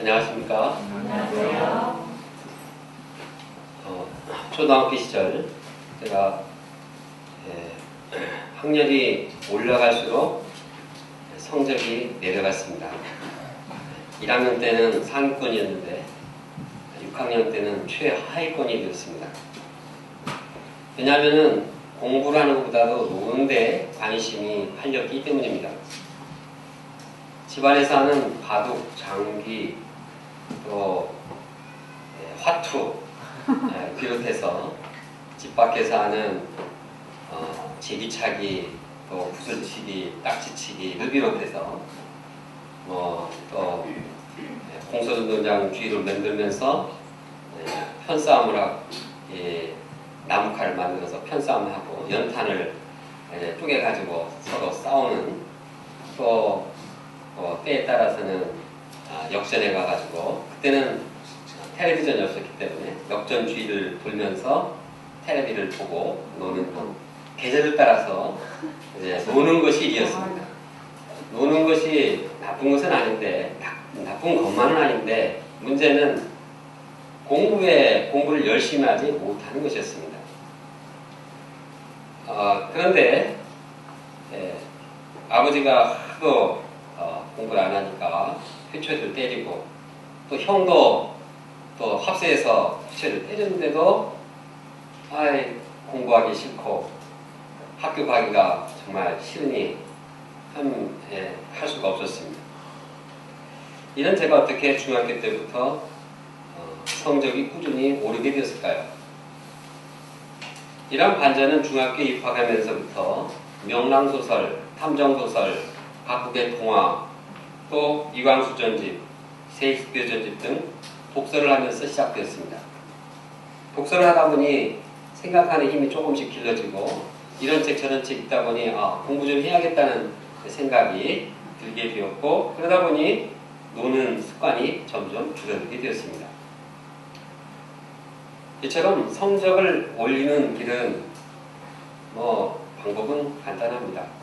안녕하십니까? 안녕하세요. 초등학교 시절 제가 학년이 올라갈수록 성적이 내려갔습니다. 1학년 때는 상위권이었는데 6학년 때는 최하위권이 되었습니다. 왜냐하면 공부를 하는 것보다도 노는 데 관심이 팔렸기 때문입니다. 집안에서 하는 바둑, 장기, 또 화투 비롯해서 집 밖에서 하는 제기차기, 또 구슬치기, 딱지치기를 비롯해서 또 공소운동장 주위를 만들면서 편싸움을 하고 나무칼을 만들어서 편싸움을 하고 연탄을 쪼개가지고 서로 싸우는, 또 때에 따라서는 역전해 가가지고, 그때는 텔레비전이 없었기 때문에 역전 주위를 돌면서 텔레비를 보고 노는 계절을 따라서 이제 노는 것이 일이었습니다. 노는 것이 나쁜 것은 아닌데, 나쁜 것만은 아닌데, 문제는 공부를 열심히 하지 못하는 것이었습니다. 그런데 아버지가 하도 공부를 안 하니까 회초리를 때리고, 또 형도 또 합세해서 회초리를 때렸는데도 공부하기 싫고 학교 가기가 정말 싫으니 할 수가 없었습니다. 이런 제가 어떻게 중학교 때부터 성적이 꾸준히 오르게 되었을까요? 이런 반전은 중학교에 입학하면서부터 명랑소설, 탐정소설, 각국의 동화, 또 이광수 전집, 셰익스피어 전집 등 독서를 하면서 시작되었습니다. 독서를 하다 보니 생각하는 힘이 조금씩 길러지고, 이런 책 저런 책 읽다 보니 공부 좀 해야겠다는 생각이 들게 되었고, 그러다 보니 노는 습관이 점점 줄어들게 되었습니다. 이처럼 성적을 올리는 길은 방법은 간단합니다.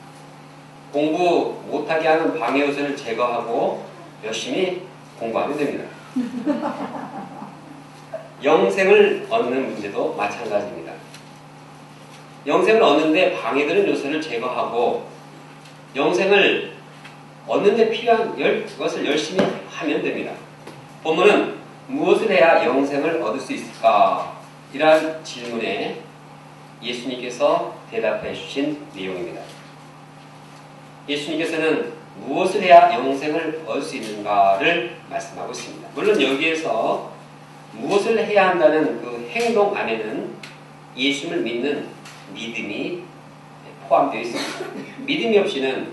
공부 못하게 하는 방해 요소를 제거하고 열심히 공부하면 됩니다. 영생을 얻는 문제도 마찬가지입니다. 영생을 얻는데 방해되는 요소를 제거하고 영생을 얻는데 필요한 것을 열심히 하면 됩니다. 본문은 무엇을 해야 영생을 얻을 수 있을까? 이러한 질문에 예수님께서 대답해 주신 내용입니다. 예수님께서는 무엇을 해야 영생을 얻을 수 있는가를 말씀하고 있습니다. 물론 여기에서 무엇을 해야 한다는 그 행동 안에는 예수님을 믿는 믿음이 포함되어 있습니다. 믿음이 없이는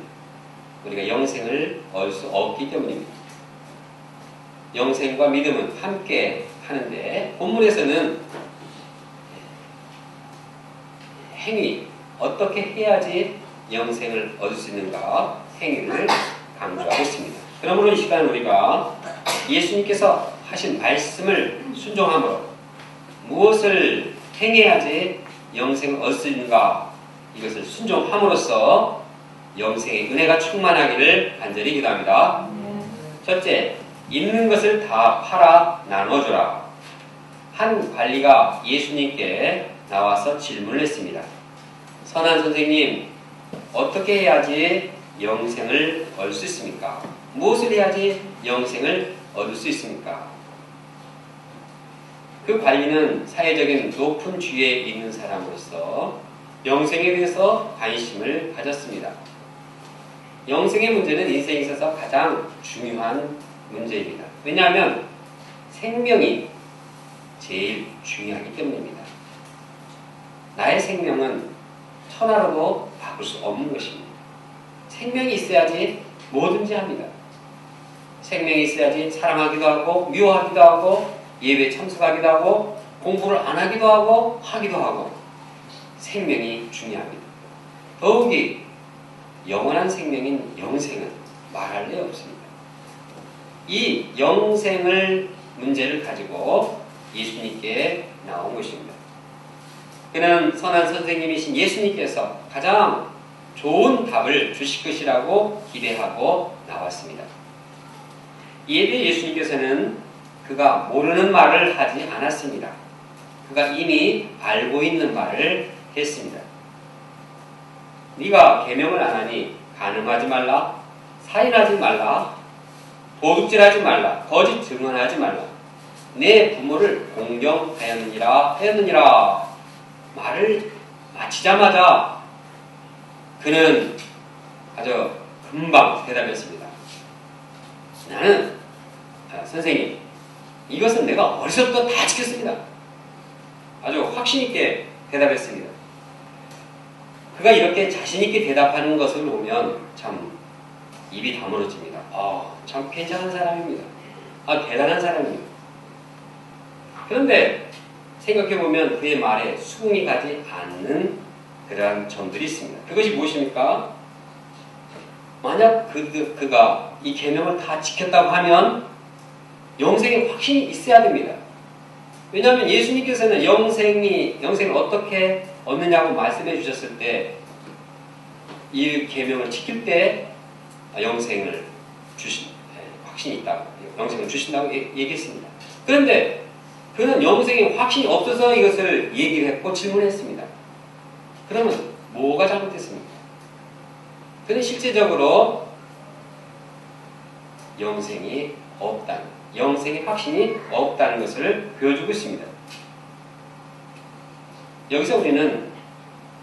우리가 영생을 얻을 수 없기 때문입니다. 영생과 믿음은 함께 하는데, 본문에서는 행위, 어떻게 해야지 영생을 얻을 수 있는가, 행위를 강조하고 있습니다. 그러므로 이 시간 우리가 예수님께서 하신 말씀을 순종함으로 무엇을 행해야지 영생을 얻을 수 있는가, 이것을 순종함으로써 영생의 은혜가 충만하기를 간절히 기도합니다. 첫째, 있는 것을 다 팔아 나눠주라. 한 관리가 예수님께 나와서 질문을 했습니다. 선한 선생님, 어떻게 해야지 영생을 얻을 수 있습니까? 무엇을 해야지 영생을 얻을 수 있습니까? 그 관리는 사회적인 높은 지위에 있는 사람으로서 영생에 대해서 관심을 가졌습니다. 영생의 문제는 인생에 있어서 가장 중요한 문제입니다. 왜냐하면 생명이 제일 중요하기 때문입니다. 나의 생명은 천하로도 바꿀 수 없는 것입니다. 생명이 있어야지 뭐든지 합니다. 생명이 있어야지 사랑하기도 하고, 미워하기도 하고, 예배에 참석하기도 하고, 공부를 안 하기도 하고, 하기도 하고. 생명이 중요합니다. 더욱이 영원한 생명인 영생은 말할 데 없습니다. 이 영생을 문제를 가지고 예수님께 나온 것입니다. 그는 선한 선생님이신 예수님께서 가장 좋은 답을 주실 것이라고 기대하고 나왔습니다. 이에 대해 예수님께서는 그가 모르는 말을 하지 않았습니다. 그가 이미 알고 있는 말을 했습니다. 네가 계명을 안 하니 간음하지 말라, 살인하지 말라, 도둑질하지 말라, 거짓 증언하지 말라, 내 부모를 공경하였느니라 말을 마치자마자 그는 아주 금방 대답했습니다. 나는 선생님, 이것은 내가 어렸을 때부터 다 지켰습니다. 아주 확신 있게 대답했습니다. 그가 이렇게 자신 있게 대답하는 것을 보면 참 입이 다물어집니다. 참 괜찮은 사람입니다. 대단한 사람입니다. 그런데 생각해보면 그의 말에 수긍이 가지 않는 그러한 점들이 있습니다. 그것이 무엇입니까? 만약 그가 이 계명을 다 지켰다고 하면 영생에 확신이 있어야 됩니다. 왜냐하면 예수님께서는 영생을 어떻게 얻느냐고 말씀해 주셨을 때 이 계명을 지킬 때 영생을 확신이 있다고, 영생을 주신다고 얘기했습니다. 그런데 그는 영생에 확신이 없어서 이것을 얘기를 했고 질문했습니다. 그러면 뭐가 잘못됐습니까? 그는 실제적으로 영생의 확신이 없다는 것을 보여주고 있습니다. 여기서 우리는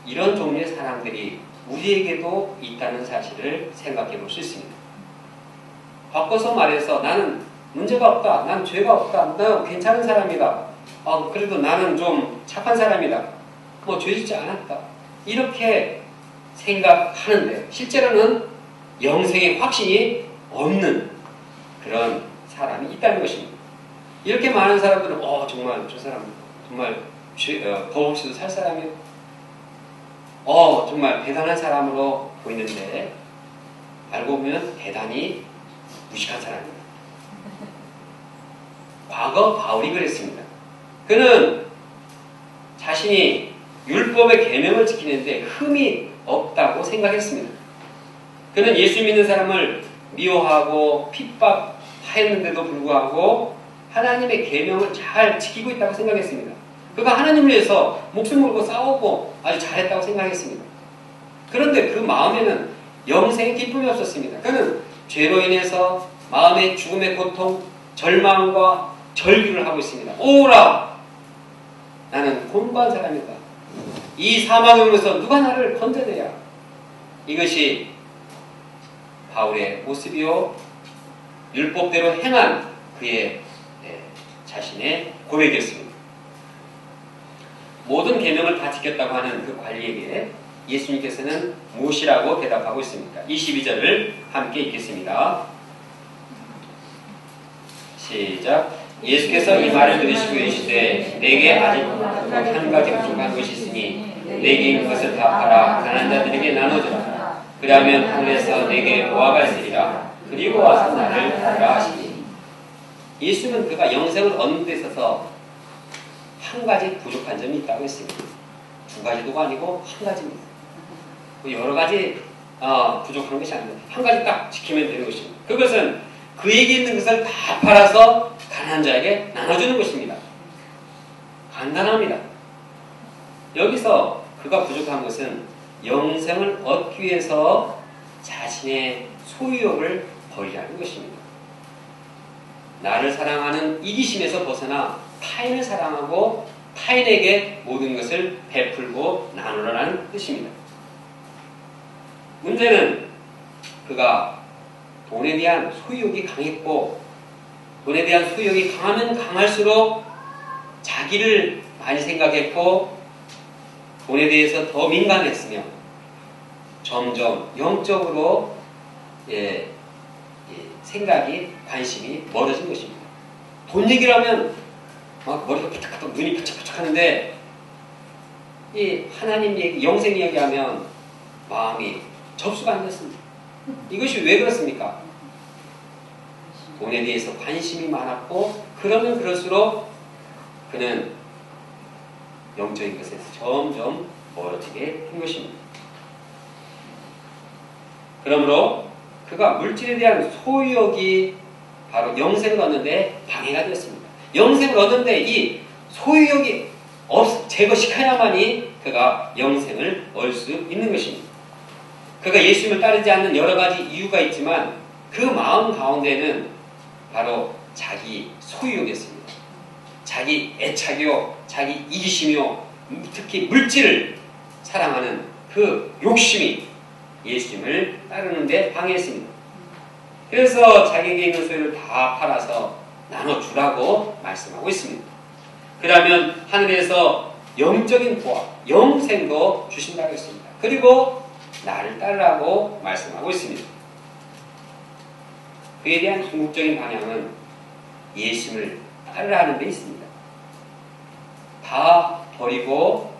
이런 종류의 사람들이 우리에게도 있다는 사실을 생각해 볼 수 있습니다. 바꿔서 말해서 나는 문제가 없다, 난 죄가 없다, 난 괜찮은 사람이다, 그래도 나는 좀 착한 사람이다, 죄 짓지 않았다, 이렇게 생각하는데 실제로는 영생의 확신이 없는 그런 사람이 있다는 것입니다. 이렇게 많은 사람들은 정말 저 사람 정말 법 없이도 살 사람이에요. 정말 대단한 사람으로 보이는데 알고 보면 대단히 무식한 사람입니다. 과거 바울이 그랬습니다. 그는 자신이 율법의 계명을 지키는데 흠이 없다고 생각했습니다. 그는 예수 믿는 사람을 미워하고 핍박하였는데도 불구하고 하나님의 계명을 잘 지키고 있다고 생각했습니다. 그가 하나님을 위해서 목숨 걸고 싸우고 아주 잘했다고 생각했습니다. 그런데 그 마음에는 영생의 기쁨이 없었습니다. 그는 죄로 인해서 마음의 죽음의 고통, 절망과 절규를 하고 있습니다. 오라! 나는 곤고한 사람이다. 이 사망에서 누가 나를 건져내야? 이것이 바울의 모습이요, 율법대로 행한 그의 자신의 고백이었습니다. 모든 계명을 다 지켰다고 하는 그 관리에게 예수님께서는 무엇이라고 대답하고 있습니까? 22절을 함께 읽겠습니다. 시작. 예수께서 이 말을 들으시고 이르시되 내게 아직 한 가지 부족한 것이 있으니 내게 있는 것을 다 팔아 가난한 자들에게 나눠주라. 그러면 하늘에서 내게 보화가 있으리라. 그리고 와서 나를 따르라 하시니, 예수는 그가 영생을 얻는 데 있어서 한 가지 부족한 점이 있다고 했습니다. 두 가지도 아니고 한 가지입니다. 여러 가지 부족한 것이 아닙니다. 한 가지 딱 지키면 되는 것입니다. 그것은 그에게 있는 것을 다 팔아서 가난한 자에게 나눠주는 것입니다. 간단합니다. 여기서 그가 부족한 것은 영생을 얻기 위해서 자신의 소유욕을 버리라는 것입니다. 나를 사랑하는 이기심에서 벗어나 타인을 사랑하고 타인에게 모든 것을 베풀고 나누라는 뜻입니다. 문제는 그가 돈에 대한 소유욕이 강했고, 돈에 대한 소유욕이 강하면 강할수록 자기를 많이 생각했고 돈에 대해서 더 민감했으며 점점 영적으로 생각이, 관심이 멀어진 것입니다. 돈 얘기를 하면 막 머리가 푸쩍푸쩍, 눈이 푸쩍푸쩍 하는데 이 하나님 얘기, 영생 얘기하면 마음이 접수가 안 됐습니다. 이것이 왜 그렇습니까? 돈에 대해서 관심이 많았고, 그러면 그럴수록 그는 영적인 것에서 점점 멀어지게 된 것입니다. 그러므로 그가 물질에 대한 소유욕이 바로 영생을 얻는데 방해가 되었습니다. 영생을 얻는데 이 소유욕이 제거시켜야만이 그가 영생을 얻을 수 있는 것입니다. 그가 예수님을 따르지 않는 여러 가지 이유가 있지만 그 마음 가운데는 바로 자기 소유욕이었습니다. 자기 애착이요, 자기 이기심이요, 특히 물질을 사랑하는 그 욕심이 예수님을 따르는데 방해했습니다. 그래서 자기에게 있는 소유를 다 팔아서 나눠주라고 말씀하고 있습니다. 그러면 하늘에서 영적인 부와 영생도 주신다고 했습니다. 그리고 나를 따르라고 말씀하고 있습니다. 그에 대한 궁극적인 방향은 예수님을 따르라는 데 있습니다. 다 버리고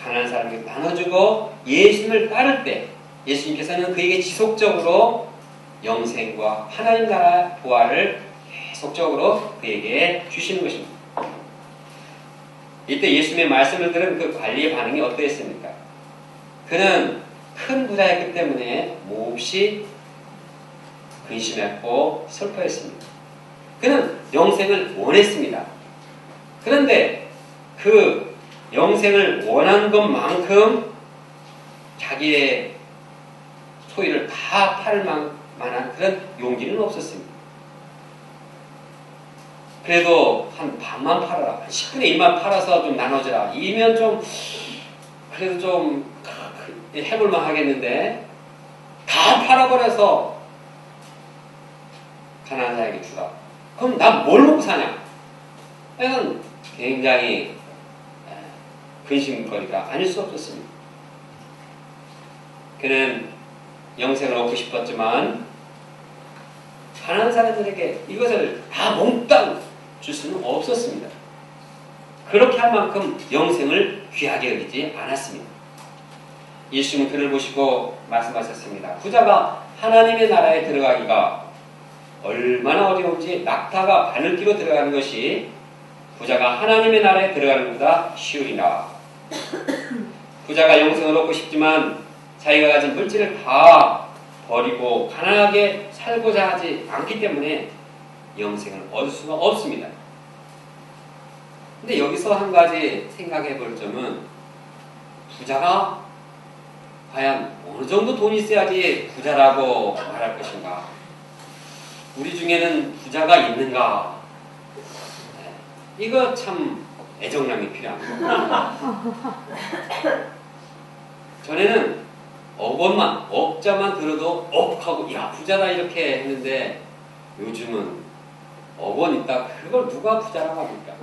가난한 사람에게 나눠주고 예수님을 따를 때 예수님께서는 그에게 지속적으로 영생과 하나님 나라 부활을 계속적으로 그에게 주시는 것입니다. 이때 예수님의 말씀을 들은 그 관리의 반응이 어떠했습니까? 그는 큰 부자였기 때문에 몹시 근심했고 슬퍼했습니다. 그는 영생을 원했습니다. 그런데 그 영생을 원한 것만큼 자기의 소유를 다 팔을 만한 그런 용기는 없었습니다. 그래도 한 반만 팔아라, 한 10분의 1만 팔아서 좀 나눠주라, 이면 좀 그래도 좀 해볼만 하겠는데 다 팔아버려서 가난한 자에게 주라. 그럼 난 뭘 먹고 사냐? 이건 굉장히 근심거리가 아닐 수 없었습니다. 그는 영생을 얻고 싶었지만 가난한 사람들에게 이것을 다 몽땅 줄 수는 없었습니다. 그렇게 할 만큼 영생을 귀하게 여기지 않았습니다. 예수님은 그를 보시고 말씀하셨습니다. 부자가 하나님의 나라에 들어가기가 얼마나 어려운지 낙타가 바늘기로 들어가는 것이 부자가 하나님의 나라에 들어가는 것보다 쉬우리라. 부자가 영생을 얻고 싶지만 자기가 가진 물질을 다 버리고 가난하게 살고자 하지 않기 때문에 영생을 얻을 수가 없습니다. 근데 여기서 한 가지 생각해 볼 점은 부자가 과연 어느 정도 돈이 있어야지 부자라고 말할 것인가? 우리 중에는 부자가 있는가? 이거 참 애정량이 필요합니다. 전에는 억자만 들어도 억하고 야 부자다 이렇게 했는데 요즘은 1억 있다 그걸 누가 부자라고 합니까?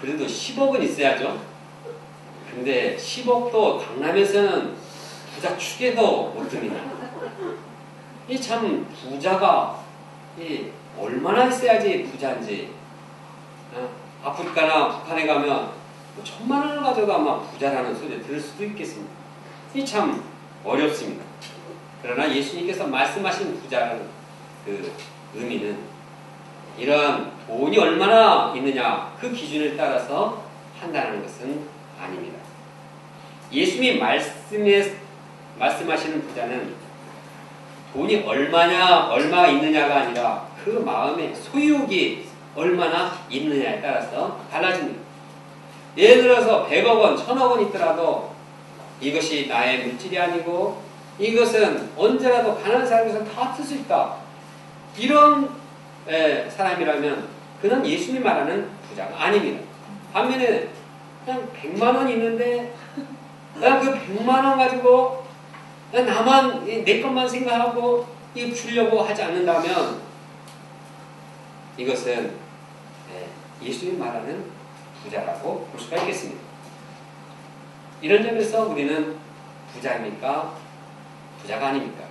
그래도 10억은 있어야죠. 근데 10억도 강남에서는 부자 축에도 못 듭니다. 이 참 부자가 얼마나 있어야지 부자인지. 아프리카나 북한에 가면 1,000만 원을 가져도 아마 부자라는 소리 들을 수도 있겠습니다. 이 참 어렵습니다. 그러나 예수님께서 말씀하신 부자라는 그 의미는 이런 돈이 얼마나 있느냐 그 기준을 따라서 판단하는 것은 아닙니다. 예수님이 말씀하시는 부자는 돈이 얼마 있느냐가 아니라 그 마음의 소유욕이 얼마나 있느냐에 따라서 달라집니다. 예를 들어서 100억 원, 1000억 원 있더라도 이것이 나의 물질이 아니고 이것은 언제라도 가난한 사람에서 다 쓸 수 있다. 이런 사람이라면 그는 예수님이 말하는 부자가 아닙니다. 반면에 그냥 100만 원 있는데 나 그 100만 원 가지고 나만 내 것만 생각하고 이거 주려고 하지 않는다면 이것은 예수님이 말하는 부자라고 볼 수가 있겠습니다. 이런 점에서 우리는 부자입니까? 부자가 아닙니까?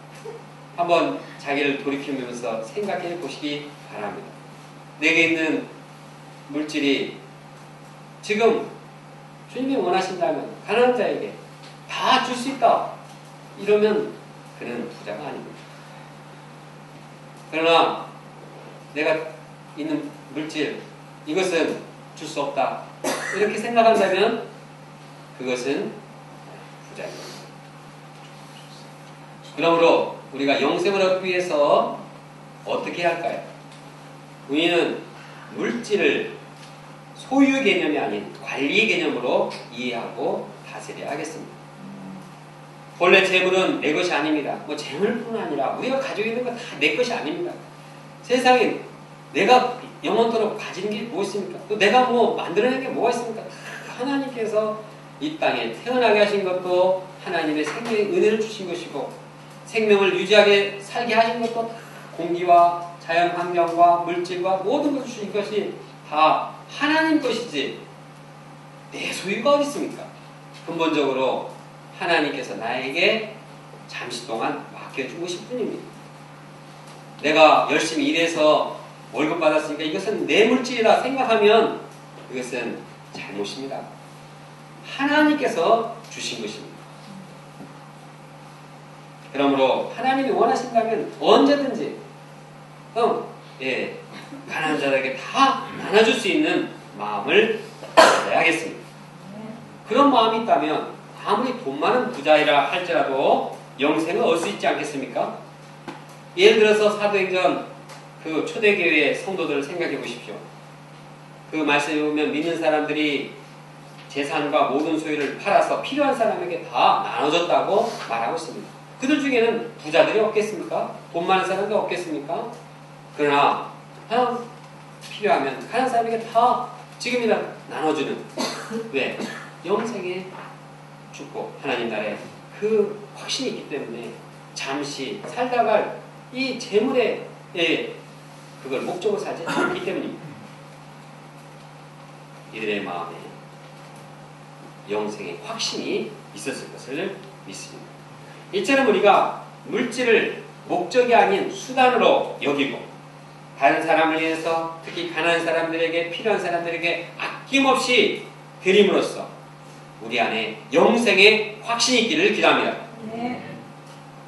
한번 자기를 돌이키면서 생각해 보시기 바랍니다. 내게 있는 물질이 지금 주님이 원하신다면 가난한 자에게 다 줄 수 있다. 이러면 그는 부자가 아닙니다. 그러나 내가 있는 물질 이것은 줄 수 없다. 이렇게 생각한다면 그것은 부자입니다. 그러므로 우리가 영생을 얻기 위해서 어떻게 해야 할까요? 우리는 물질을 소유 개념이 아닌 관리 개념으로 이해하고 다스려야 하겠습니다. 본래 재물은 내 것이 아닙니다. 뭐 재물뿐 아니라 우리가 가지고 있는 건 다 내 것이 아닙니다. 세상에 내가 영원토록 가진 게 뭐 있습니까? 또 내가 뭐 만들어낸 게 뭐가 있습니까? 다 하나님께서 이 땅에 태어나게 하신 것도 하나님의 생명의 은혜를 주신 것이고, 생명을 유지하게 살게 하신 것도 다 공기와 자연 환경과 물질과 모든 것을 주신 것이 다 하나님 것이지 내 소유가 어디 있습니까? 근본적으로 하나님께서 나에게 잠시 동안 맡겨주고 싶은 뿐입니다. 내가 열심히 일해서 월급 받았으니까 이것은 내 물질이라 생각하면 그것은 잘못입니다. 하나님께서 주신 것입니다. 그러므로 하나님이 원하신다면 언제든지 가난한 자들에게 다 나눠줄 수 있는 마음을 가져야 하겠습니다. 그런 마음이 있다면 아무리 돈 많은 부자이라 할지라도 영생을 얻을 수 있지 않겠습니까? 예를 들어서 사도행전 그 초대교회 성도들을 생각해 보십시오. 그 말씀에 보면 믿는 사람들이 재산과 모든 소유를 팔아서 필요한 사람에게 다 나눠줬다고 말하고 있습니다. 그들 중에는 부자들이 없겠습니까? 돈 많은 사람도 없겠습니까? 그러나 필요하면 가난한 사람에게 다 지금이라 나눠주는 왜? 영생의 축복, 하나님 나라에 그 확신이 있기 때문에 잠시 살다갈 이 재물에 그걸 목적으로 살지 않기 때문입니다. 이들의 마음에 영생의 확신이 있었을 것을 믿습니다. 이처럼 우리가 물질을 목적이 아닌 수단으로 여기고 다른 사람을 위해서 특히 가난한 사람들에게 필요한 사람들에게 아낌없이 드림으로써 우리 안에 영생의 확신이 있기를 기도합니다.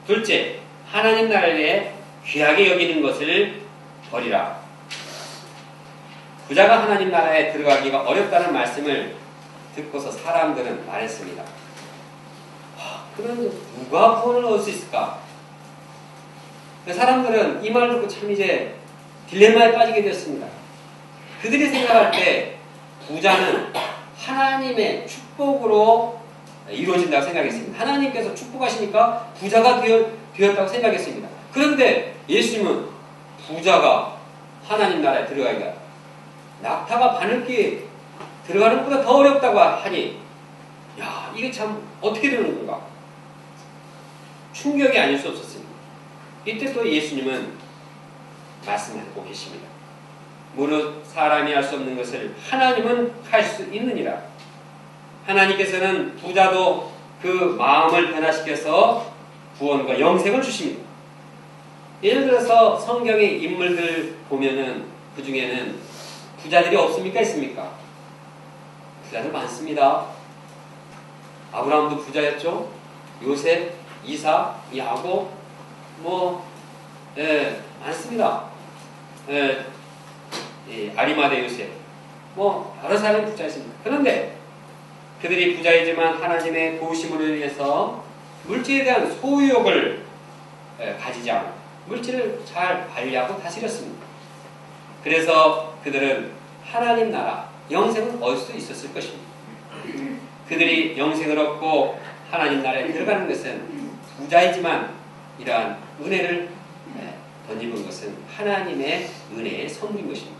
둘째, 하나님 나라에 귀하게 여기는 것을 버리라. 부자가 하나님 나라에 들어가기가 어렵다는 말씀을 듣고서 사람들은 말했습니다. 그런데 누가 구원을 얻을 수 있을까? 사람들은 이 말을 듣고 참 이제 딜레마에 빠지게 되었습니다. 그들이 생각할 때 부자는 하나님의 축복으로 이루어진다고 생각했습니다. 하나님께서 축복하시니까 부자가 되었다고 생각했습니다. 그런데 예수님은 부자가 하나님 나라에 들어가기가 낙타가 바늘귀에 들어가는 것보다 더 어렵다고 하니 야, 이게 참 어떻게 되는 건가? 충격이 아닐 수 없었습니다. 이때 또 예수님은 말씀하고 계십니다. 무릇 사람이 할 수 없는 것을 하나님은 할 수 있느니라. 하나님께서는 부자도 그 마음을 변화시켜서 구원과 영생을 주십니다. 예를 들어서 성경의 인물들 보면은 그 중에는 부자들이 없습니까? 있습니까? 부자들 많습니다. 아브라함도 부자였죠. 요셉, 이삭, 야곱, 많습니다. 아리마대 요셉, 여러 사람이 부자였습니다. 그런데 그들이 부자이지만 하나님의 도우심으로 인해서 물질에 대한 소유욕을 가지지 않고 물질을 잘 관리하고 다스렸습니다. 그래서 그들은 하나님 나라, 영생을 얻을 수 있었을 것입니다. 그들이 영생을 얻고 하나님 나라에 들어가는 것은 부자이지만 이러한 은혜를 덧입은 것은 하나님의 은혜의 선물인 것입니다.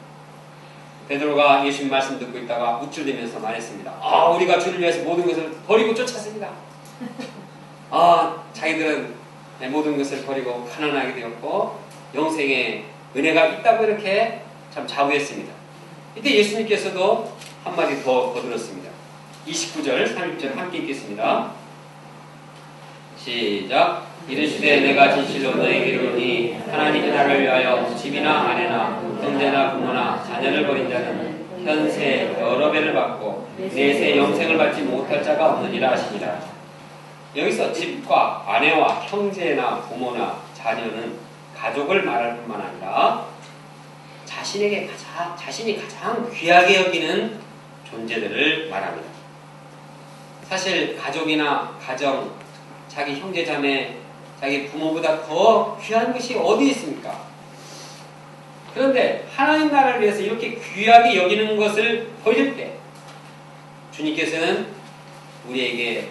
베드로가 예수님 말씀 듣고 있다가 우쭐대면서 말했습니다. 우리가 주를 위해서 모든 것을 버리고 쫓았습니다. 자기들은 모든 것을 버리고 가난하게 되었고 영생의 은혜가 있다고 이렇게 참 자부했습니다. 이때 예수님께서도 한마디 더 거들었습니다. 29절, 30절 함께 읽겠습니다. 시작. 이르시되 내가 진실로 너에게 이르노니 하나님의 나라를 위하여 집이나 아내나 형제나 부모나 자녀를 버린 자는 현세 여러 배를 받고 내세 영생을 받지 못할 자가 없느니라 하시니라. 여기서 집과 아내와 형제나 부모나 자녀는 가족을 말할 뿐만 아니라 자신이 가장 귀하게 여기는 존재들을 말합니다. 사실 가족이나 가정, 자기 형제 자매, 자기 부모보다 더 귀한 것이 어디 있습니까? 그런데 하나님 나라를 위해서 이렇게 귀하게 여기는 것을 보일 때 주님께서는 우리에게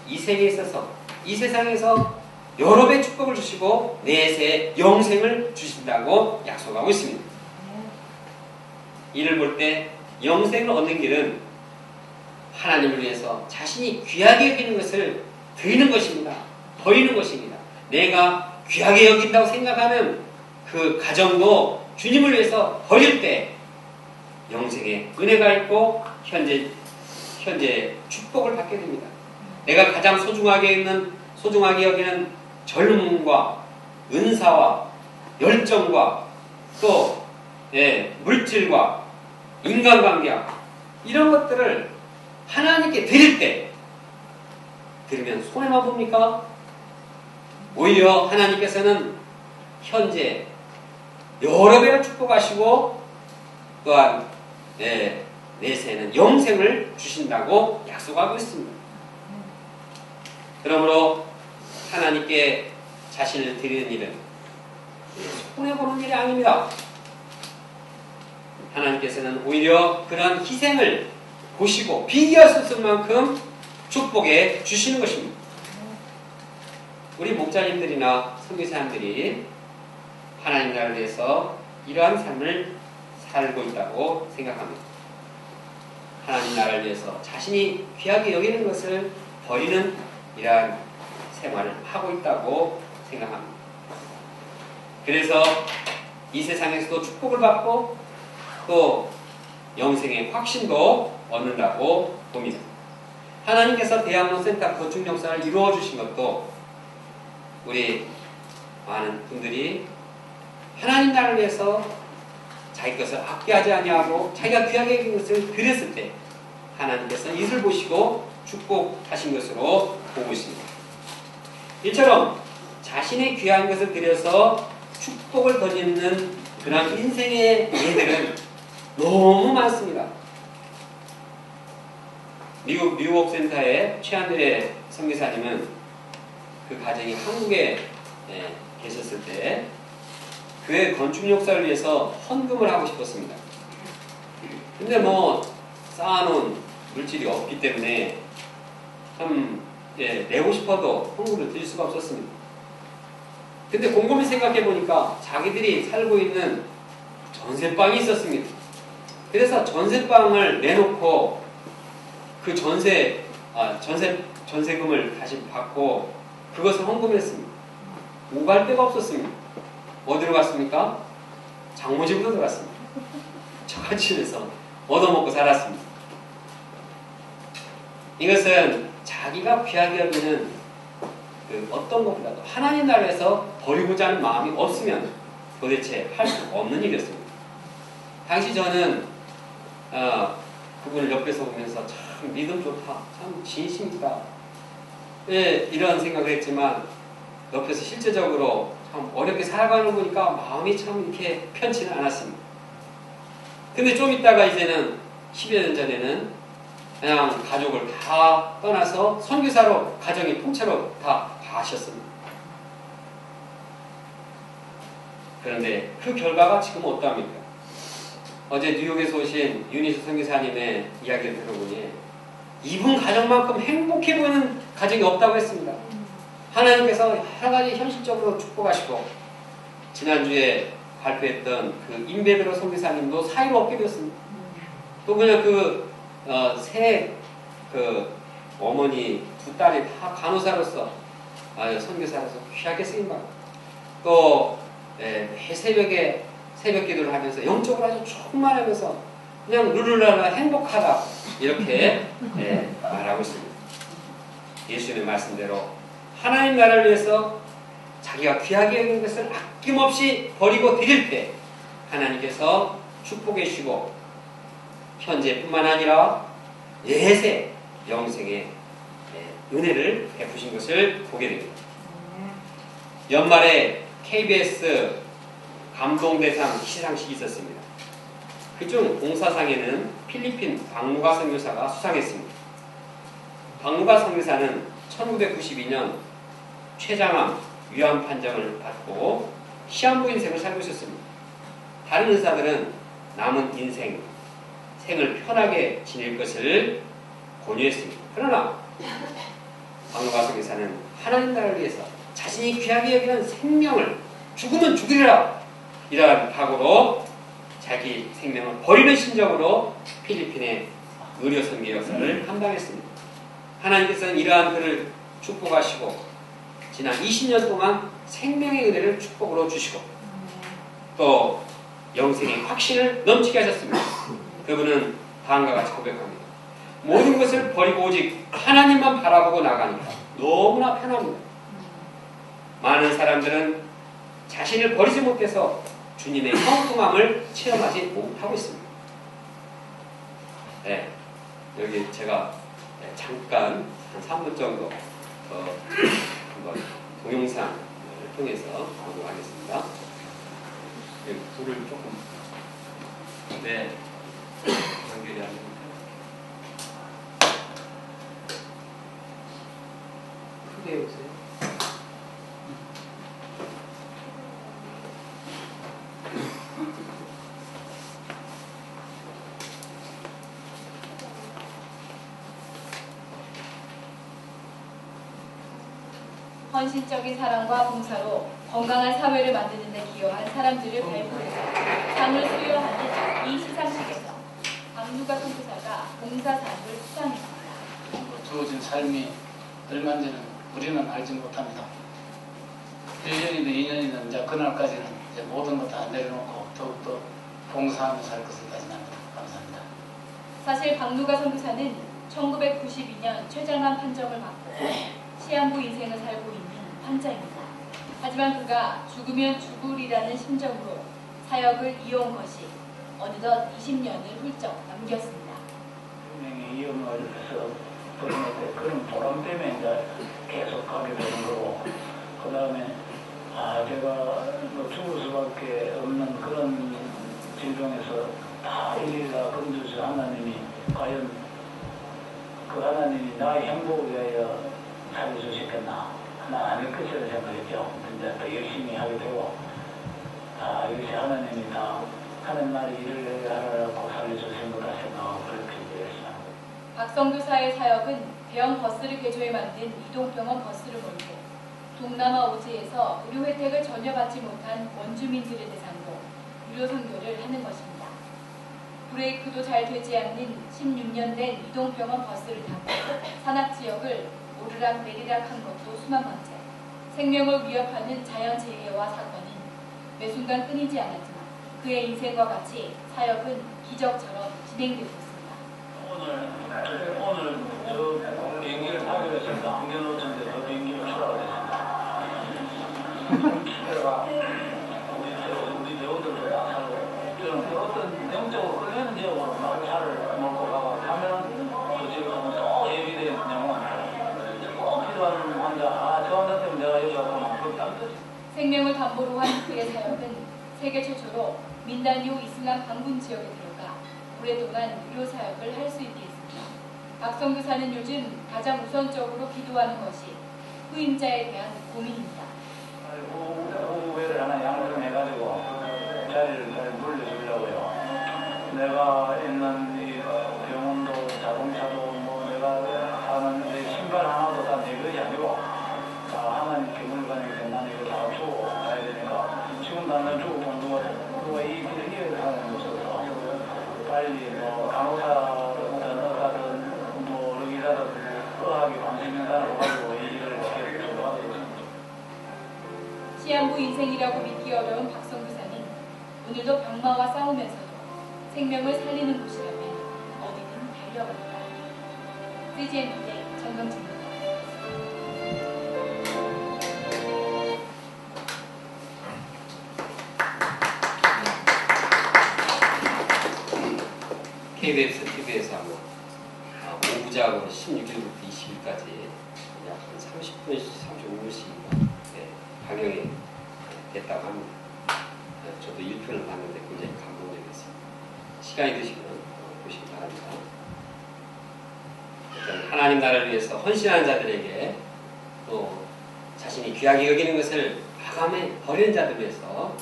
이 세계에 있어서 이 세상에서 여러 배 축복을 주시고 내세 영생을 주신다고 약속하고 있습니다. 이를 볼 때 영생을 얻는 길은 하나님을 위해서 자신이 귀하게 여기는 것을 드리는 것입니다. 버리는 것입니다. 내가 귀하게 여긴다고 생각하는 그 가정도 주님을 위해서 버릴 때 영생의 은혜가 있고 현재 축복을 받게 됩니다. 내가 가장 소중하게 여기는 젊음과 은사와 열정과 또 물질과 인간관계와 이런 것들을 하나님께 드릴 때 드리면 손해만 봅니까? 오히려 하나님께서는 현재 여러 배로 축복하시고 또한 내세에는 영생을 주신다고 약속하고 있습니다. 그러므로 하나님께 자신을 드리는 일은 손해보는 일이 아닙니다. 하나님께서는 오히려 그런 희생을 보시고 비교할 수 없을 만큼 축복해 주시는 것입니다. 우리 목자님들이나 선교사님들이 하나님 나라를 위해서 이러한 삶을 살고 있다고 생각합니다. 하나님 나라를 위해서 자신이 귀하게 여기는 것을 버리는 이러한 생활을 하고 있다고 생각합니다. 그래서 이 세상에서도 축복을 받고 또 영생의 확신도 얻는다고 봅니다. 하나님께서 대학로 센터 건축 역사를 이루어 주신 것도 우리 많은 분들이 하나님 나라를 위해서 자기 것을 아껴하지 아니하고 자기가 귀하게 여긴 것을 드렸을 때 하나님께서 이를 보시고 축복하신 것으로 보고 있습니다. 이처럼 자신의 귀한 것을 드려서 축복을 던지는 그런 인생의 예들은 너무 많습니다. 미국 뉴욕 센터의 최한들의 선교사님은 그 가정이 한국에 계셨을 때 교회 건축 역사를 위해서 헌금을 하고 싶었습니다. 근데 쌓아놓은 물질이 없기 때문에 참 내고 싶어도 헌금을 드릴 수가 없었습니다. 근데 곰곰이 생각해 보니까 자기들이 살고 있는 전세방이 있었습니다. 그래서 전세방을 내놓고 그 전세금을 다시 받고 그것을 헌금했습니다. 오갈 데가 없었습니다. 어디로 갔습니까? 장모집으로 들어갔습니다. 저같이해서 얻어먹고 살았습니다. 이것은 자기가 귀하게 여기는 그 어떤 것보다도 하나님 나라에서 버리고자 하는 마음이 없으면 도대체 할 수 없는 일이었습니다. 당시 저는 그분을 옆에서 보면서 참 믿음 좋다, 참 진심 있다, 이런 생각을 했지만 옆에서 실제적으로 참 어렵게 살아가는 거 보니까 마음이 참 이렇게 편치는 않았습니다. 근데 좀 있다가 이제는 10여 년 전에는 그냥 가족을 다 떠나서 선교사로 가정이 통째로 다 가셨습니다. 그런데 그 결과가 지금 어떠합니까? 어제 뉴욕에서 오신 유니스 선교사님의 이야기를 들어보니 이분 가정만큼 행복해 보이는 가정이 없다고 했습니다. 하나님께서 여러 가지 현실적으로 축복하시고 지난주에 발표했던 그 임베드로 선교사님도 사이로 얻게 되었습니다. 또 그냥 새 어머니 두 딸이 다 간호사로서 선교사로서 귀하게 쓰임받고 또 매 새벽에 새벽 기도를 하면서 영적으로 아주 충만하면서 그냥 누르르라 행복하다 이렇게 말하고 있습니다. 예수님의 말씀대로 하나님 나라를 위해서 자기가 귀하게 여기는 것을 아낌없이 버리고 드릴 때 하나님께서 축복해 주시고 현재뿐만 아니라 예세 영생의 은혜를 베푸신 것을 보게 됩니다. 연말에 KBS 감동대상 시상식이 있었습니다. 그중 봉사상에는 필리핀 박무가 선교사가 수상했습니다. 박무가 선교사는 1992년 췌장암 위암 판정을 받고 시한부 인생을 살고 있었습니다. 다른 의사들은 남은 인생, 생을 편하게 지낼 것을 권유했습니다. 그러나 박노가성 의사는 하나님 나라를 위해서 자신이 귀하게 여기는 생명을 죽으면 죽으리라 이러한 각오로 자기 생명을 버리는 심정으로 필리핀의 의료 선교 역사를 감당했습니다. 하나님께서는 이러한 그를 축복하시고 지난 20년 동안 생명의 은혜를 축복으로 주시고 또 영생의 확신을 넘치게 하셨습니다. 그분은 다음과 같이 고백합니다. 모든 것을 버리고 오직 하나님만 바라보고 나가니까 너무나 편합니다. 많은 사람들은 자신을 버리지 못해서 주님의 형통함을 체험하지 못하고 있습니다. 네, 여기 제가 잠깐 한 3분 정도 한번 동영상을 통해서 보도록 하겠습니다. 여기 불을 조금 연결이 안 됩니다. 크게 해보세요. 헌신적인 사랑과 봉사로 건강한 사회를 만드는 데 기여한 사람들을 발굴해서 상을 수여하는 이 시상식에서 박누가 선교사가 봉사상을 수상했습니다. 주어진 삶이 얼마인지는 우리는 알지 못합니다. 1년이든 2년이든 이제 그날까지는 이제 모든 것 다 내려놓고 더욱더 봉사하며 살 것을 다짐합니다. 감사합니다. 사실 박누가 선교사는 1992년 최장암 판정을 받고 시한부 인생을 살고 있는 환자입니다. 하지만 그가 죽으면 죽으리라는 심정으로 사역을 이어온 것이 어느덧 20년을 훌쩍 넘겼습니다. 분명히 이용을 해서 버리는데 그런 보람 때문에 이제 계속 가게 되는 거고, 그 다음에 제가 죽을 수밖에 없는 그런 질병에서 다 일일이 건져주신 하나님이 과연 그 하나님이 나의 행복을 위하여 살려주시겠나? 나 아닐 것이라 생각했죠. 근데 또 열심히 하게 되고, 이것이 하나님이 다 하는 날이 일을 하라고 살려주신 거라 생각하고 그렇게 열심히 합니다. 박선교사의 사역은 대형 버스를 개조해 만든 이동병원 버스를 몰고 동남아 오지에서 의료 혜택을 전혀 받지 못한 원주민들을 대상으로 유료 선교를 하는 것입니다. 브레이크도 잘 되지 않는 16년 된 이동병원 버스를 타고 산악지역을 오르락 내리락 한 것도 수만 번째. 생명을 위협하는 자연재해와 사건은 매 순간 끊이지 않았지만 그의 인생과 같이 사역은 기적처럼 진행되고 있습니다. 오늘 저 비행기를 타기로 했습니다. 한경 오천데 저 비행기를 출하게 됐습니다. 제가 우리 배우들도 다 살고, 저는 어떤 영적으로 끌리는 지역으로 막 차를 몰고 가고 하면 그 지역은 또 예비된 영혼, 꼭 필요한 환자, 저 환자 때문에 내가 여기 와서 막 그렇다. 생명을 담보로 한 그의 사역은 세계 최초로 민다니오 이슬람 반군 지역에 들어가 오랫동안 의료 사역을 할 수 있게 했습니다. 박선교사는 요즘 가장 우선적으로 기도하는 것이 후임자에 대한 고민입니다. 후배를 하나 양성해가지고 자리를 잘 물려주려고요. 내가 있는 이 병원도 자동차도 뭐 내가 사는 내 신발 하나도 다 내 것이 아니고 하나님께 물건이기 난 이거 다 주고 가야 되니까 지금 나는 주고 누가 이 길을 이어서 하는 것으로서 빨리 뭐 간호사든 의사든 뭐 의사든 의학에 관심 있는 사람을 가지고 이 일을 이렇게 주도하고 있습니다. 시한부 인생이라고 믿기 어려운 박선교사는 오늘도 병마와 싸우면서도 생명을 살리는 곳이라면 어디든 달려갑니다. CGN 미래 정경진입니다. KBS TV에서 하고 오부작으로 16일부터 20일까지 약 한 30분씩 35분씩 방영이 됐다고 합니다. 저도 1편을 봤는데 굉장히 감동적이었습니다. 시간이 되시면 보시기 바랍니다. 하나님 나라를 위해서 헌신하는 자들에게 또 자신이 귀하게 여기는 것을 과감히 버리는 자들 위해서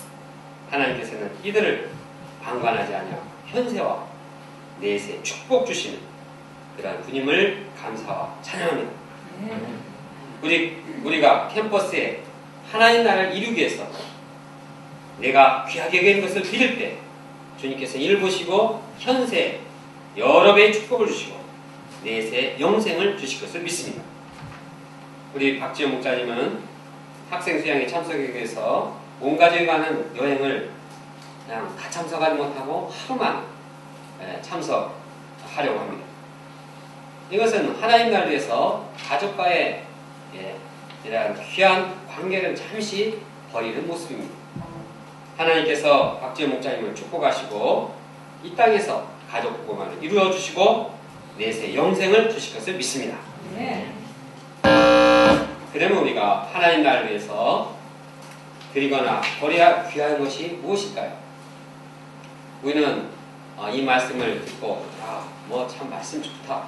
하나님께서는 이들을 방관하지 아니하고 현세와 내세 축복 주시는 그러한 분임을 감사와 찬양합니다. 우리가 캠퍼스에 하나님 나라를 이루기 위해서 내가 귀하게 여기는 것을 드릴 때 주님께서 이를 보시고 현세 여러 배의 축복을 주시고 내세 영생을 주실 것을 믿습니다. 우리 박지영 목사님은 학생 수양에 참석하기 위해서 온 가족이 가는 여행을 그냥 다 참석하지 못하고 하루만 참석하려고 합니다. 이것은 하나님 나라를 위해서 가족과의 이러한 귀한 관계를 잠시 버리는 모습입니다. 하나님께서 박지영 목사님을 축복하시고 이 땅에서 가족 복음을 이루어 주시고 내세 영생을 주실 것을 믿습니다. 그러면 우리가 하나님 나라를 위해서 드리거나 버려야 귀한 것이 무엇일까요? 우리는 이 말씀을 듣고 뭐 참 말씀 좋다.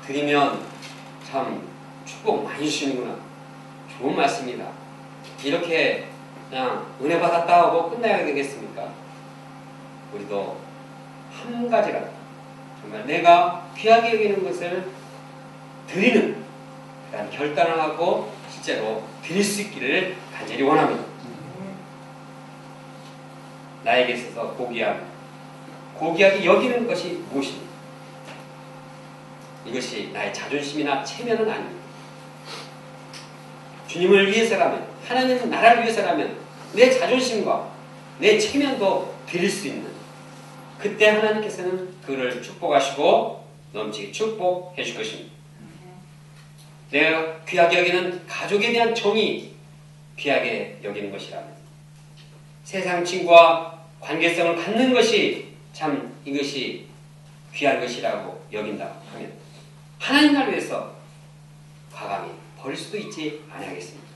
드리면 참 축복 많이 주시는구나. 좋은 말씀이다. 이렇게 그냥 은혜 받았다 하고 끝나야 되겠습니까? 우리도 한 가지라도 정말 내가 귀하게 여기는 것을 드리는 그런 결단을 하고 실제로 드릴 수 있기를 간절히 원합니다. 나에게 있어서 고귀하게 여기는 것이 무엇입니까? 이것이 나의 자존심이나 체면은 아닙니다. 주님을 위해서라면, 하나님 나라를 위해서라면 내 자존심과 내 체면도 드릴 수 있는, 그때 하나님께서는 그를 축복하시고 넘치게 축복해 줄 것입니다. 내가 귀하게 여기는 가족에 대한 정이 귀하게 여기는 것이라면, 세상 친구와 관계성을 갖는 것이 참 이것이 귀한 것이라고 여긴다 하면 하나님 나라를 위해서 과감히 버릴 수도 있지 아니하겠습니까?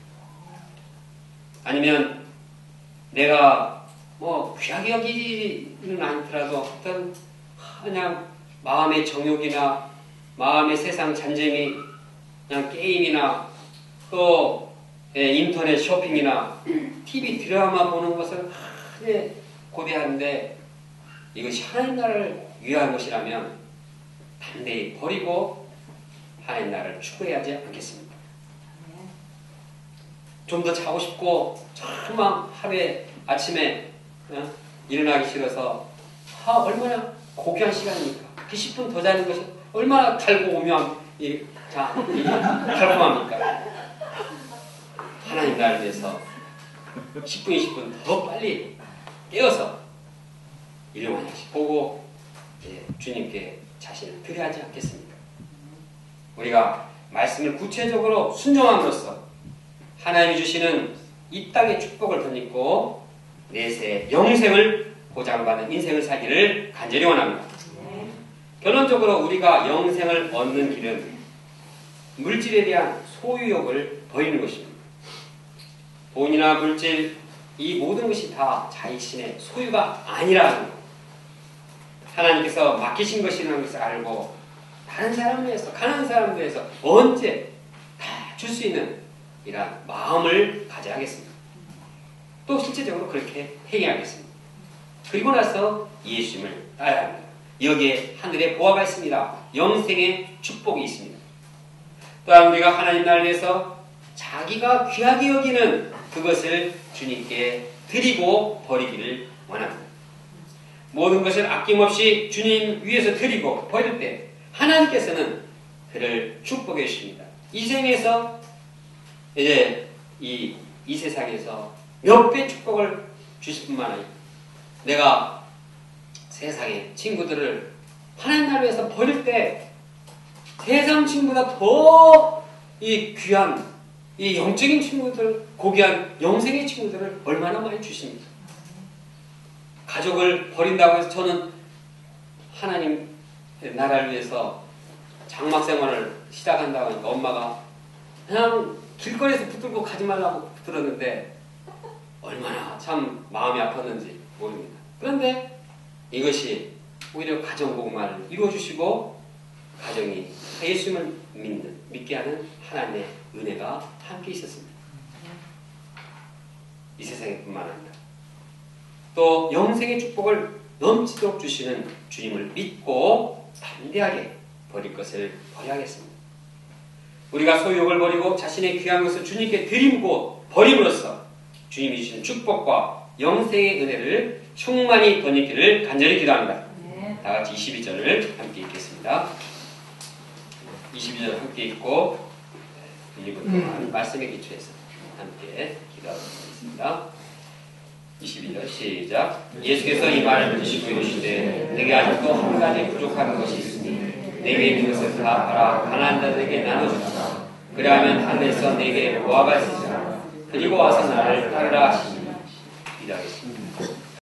아니면 내가 뭐 귀하게 여기는 않더라도 어떤 그냥 마음의 정욕이나 마음의 세상 잔재미, 그냥 게임이나 또 인터넷 쇼핑이나 TV 드라마 보는 것을 고대하는데 이것이 하나님 나라를 위한 것이라면 단대히 버리고 하나님 나라를 추구해야지 않겠습니까? 좀 더 자고 싶고 정말 하루에 아침에 일어나기 싫어서 얼마나 고귀한 시간입니까? 그 10분 더 자는 것이 얼마나 달고 오면 달콤합니까? 하나님 나라를 위해서 10분, 20분 더 빨리 깨어서 일용 하나씩 보고 주님께 자신을 드려야 하지 않겠습니까? 우리가 말씀을 구체적으로 순종함으로써 하나님이 주시는 이 땅의 축복을 덧입고 내세 영생을 보장받는 인생을 살기를 간절히 원합니다. 결론적으로 우리가 영생을 얻는 길은 물질에 대한 소유욕을 버리는 것입니다. 돈이나 물질, 이 모든 것이 다 자신의 소유가 아니라는 것. 하나님께서 맡기신 것이라는 것을 알고 다른 사람을 위해서, 가난한 사람을 위해서 언제 다 줄 수 있는 이런 마음을 가져야 하겠습니다. 또 실제적으로 그렇게 행해야겠습니다. 그리고 나서 예수님을 따라야 합니다. 여기에 하늘의 보화가 있습니다. 영생의 축복이 있습니다. 또한 우리가 하나님 나라를 위해서 자기가 귀하게 여기는 그것을 주님께 드리고 버리기를 원합니다. 모든 것을 아낌없이 주님 위해서 드리고 버릴 때 하나님께서는 그를 축복해 주십니다. 이 생에서 이제 이 세상에서 몇 배 축복을 주실 뿐만 아니라 내가 세상의 친구들을 하나님 나라를 위해서 버릴 때 세상 친구보다 더 이 귀한 이 영적인 친구들, 고귀한 영생의 친구들을 얼마나 많이 주십니까? 가족을 버린다고 해서 저는 하나님 나라를 위해서 장막 생활을 시작한다고 하니까 엄마가 그냥 길거리에서 붙들고 가지 말라고 붙들었는데 얼마나 참 마음이 아팠는지 모릅니다. 그런데 이것이 오히려 가정복만을 이루어주시고 가정이 예수님을 믿게 하는 하나님의 은혜가 함께 있었습니다. 이 세상에 뿐만 아니라 또 영생의 축복을 넘치도록 주시는 주님을 믿고 담대하게 버릴 것을 버려야겠습니다. 우리가 소유욕을 버리고 자신의 귀한 것을 주님께 드리고 버림으로써 주님이 주신 축복과 영생의 은혜를 충만히 덧입기를 간절히 기도합니다. 다 같이 22절을 함께 읽겠습니다. 22절 함께 읽고 1분 동안 말씀에 기초해서 함께 기도하도록 하겠습니다. 22절 시작. 예수께서 이 말을 듣시고 이르시되 내게 아직도 한 가지 부족한 것이 있으니 내게 있는 것을 다 팔아 가난한 자들에게 나눠주라. 그리하면 하늘에서 내게 보화가 있으리라. 그리고 와서 나를 따르라 하시니. 기도하겠습니다.